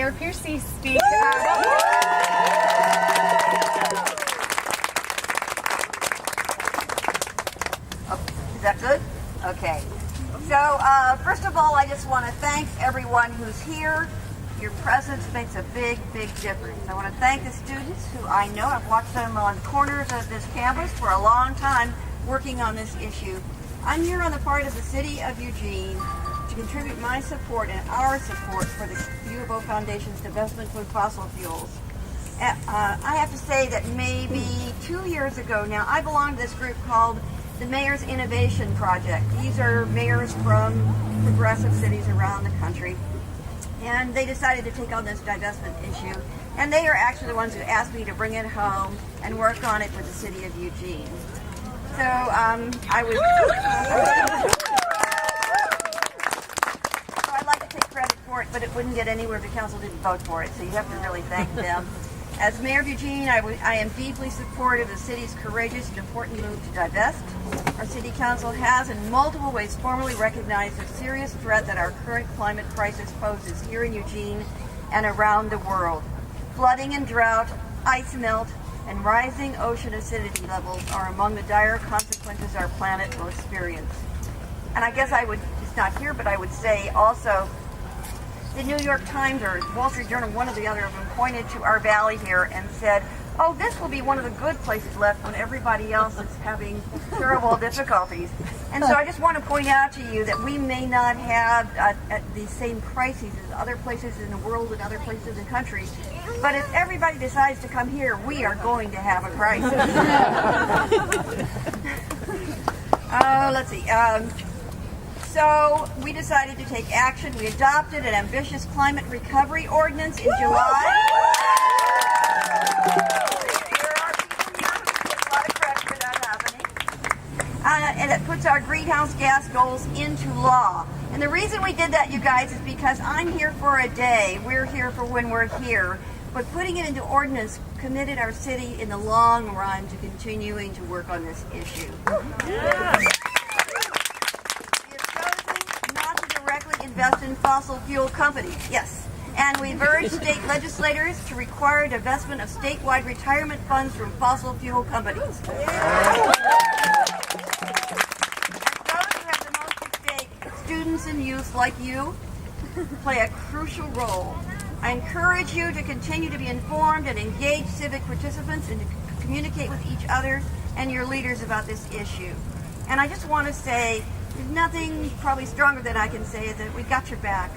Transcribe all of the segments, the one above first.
Mayor Piercy speak. Is that good? Okay. So, first of all, I just want to thank everyone who's here. Your presence makes a big, big difference. I want to thank the students who I know. I've watched them on corners of this campus for a long time working on this issue. I'm here on the part of the City of Eugene to contribute my support and our support for the U of O Foundation's divestment from fossil fuels. I have to say that maybe 2 years ago now, I belong to this group called the Mayor's Innovation Project. These are mayors from progressive cities around the country. And they decided to take on this divestment issue. And they are actually the ones who asked me to bring it home and work on it with the City of Eugene. So I'd like to take credit for it, but it wouldn't get anywhere if the council didn't vote for it. So you have to really thank them. As Mayor of Eugene, I am deeply supportive of the city's courageous and important move to divest. Our city council has in multiple ways formally recognized the serious threat that our current climate crisis poses here in Eugene and around the world. Flooding and drought, ice melt, and rising ocean acidity levels are among the dire consequences our planet will experience. And I guess it's not here, but I would say also, the New York Times or Wall Street Journal, one or the other of them, pointed to our valley here and said, oh, this will be one of the good places left when everybody else is having terrible difficulties. And so I just want to point out to you that we may not have the same crises as other places in the world and other places in the country, but if everybody decides to come here, we are going to have a crisis. Let's see. So we decided to take action. We adopted an ambitious climate recovery ordinance in July. And it puts our greenhouse gas goals into law. And the reason we did that, you guys, is because I'm here for a day. We're here for when we're here. But putting it into ordinance committed our city in the long run to continuing to work on this issue. Yeah. Invest in fossil fuel companies, yes. And we've urged state legislators to require divestment of statewide retirement funds from fossil fuel companies. And those who have the most at stake, students and youth like you, play a crucial role. I encourage you to continue to be informed and engage civic participants and to communicate with each other and your leaders about this issue. And I just want to say, there's nothing probably stronger than I can say is that we got your back.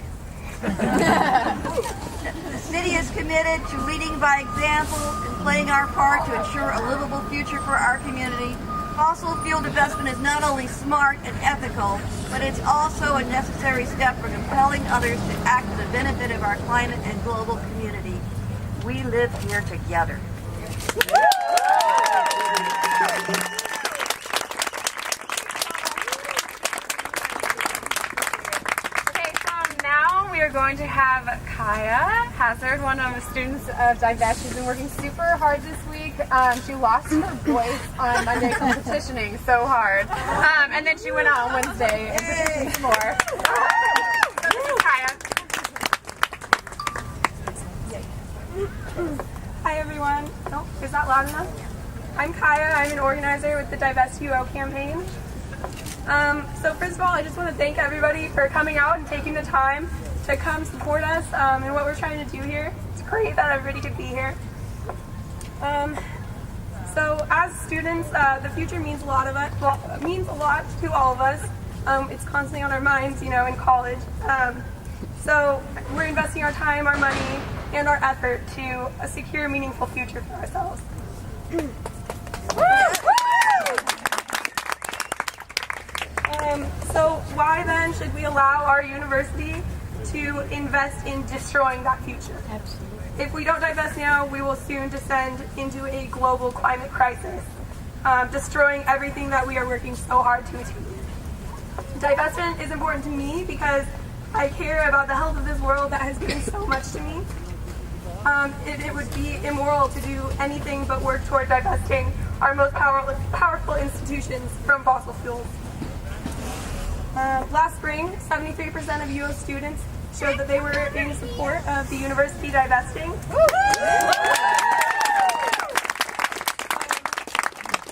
The city is committed to leading by example and playing our part to ensure a livable future for our community. Fossil fuel divestment is not only smart and ethical, but it's also a necessary step for compelling others to act for the benefit of our climate and global community. We live here together. We are going to have Kaia Hazard, one of the students of Divest. She's been working super hard this week. She lost her voice on Monday from petitioning so hard. And then she went out on Wednesday and petitioned some more. So this is Kaia. Hi everyone. Oh, is that loud enough? I'm Kaia. I'm an organizer with the Divest UO campaign. So first of all, I just want to thank everybody for coming out and taking the time to come support us in what we're trying to do here. It's great that everybody could be here. So as students, the future means a lot of us. Well, it means a lot to all of us. It's constantly on our minds, you know, in college. So we're investing our time, our money, and our effort to a secure, meaningful future for ourselves. So why then should we allow our university to invest in destroying that future? Absolutely. If we don't divest now, we will soon descend into a global climate crisis, destroying everything that we are working so hard to achieve. Divestment is important to me because I care about the health of this world that has given so much to me. It would be immoral to do anything but work toward divesting our most powerful institutions from fossil fuels. Last spring, 73% of UO students showed that they were in support of the university divesting.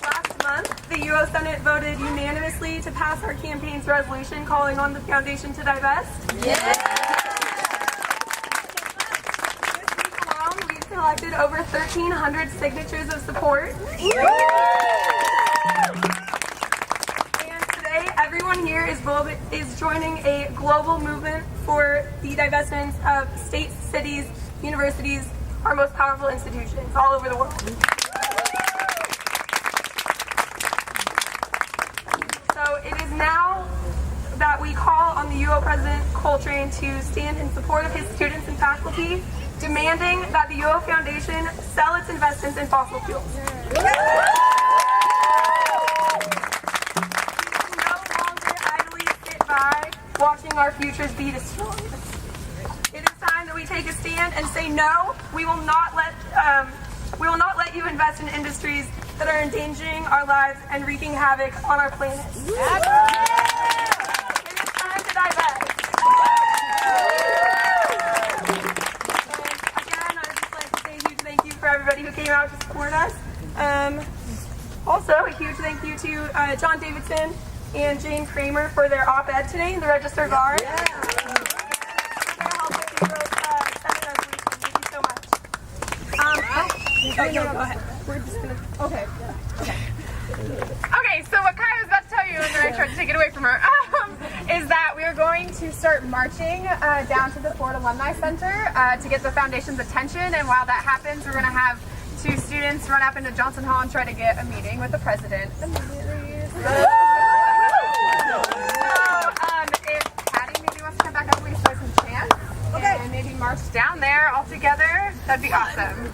Last month, the UO Senate voted unanimously to pass our campaign's resolution calling on the foundation to divest. Collected over 1,300 signatures of support. And today, everyone here is joining a global movement for the divestment of states, cities, universities, our most powerful institutions all over the world. So it is now that we call on the UO President Coltrane to stand in support of his students and faculty, demanding that the UO Foundation sell its investments in fossil fuels. We can no longer idly sit by watching our futures be destroyed. It is time that we take a stand and say no. We will not let you invest in industries that are endangering our lives and wreaking havoc on our planet. It is time to divest. For everybody who came out to support us. Also, a huge thank you to John Davidson and Jane Kramer for their op-ed today in the Register Guard. For their help with the Senate resolution. Thank you so much. Go ahead. We're just gonna. Okay. Okay, so what Kaia was about to tell you, and then I tried to take it away from her, is that we are going to start marching down to the Ford Alumni Center to get the foundation's attention. And while that happens, we're going to have 2 students run up into Johnson Hall and try to get a meeting with the president. If Patty maybe wants to come back up, we can play some chants. Okay. And maybe march down there all together. That'd be awesome.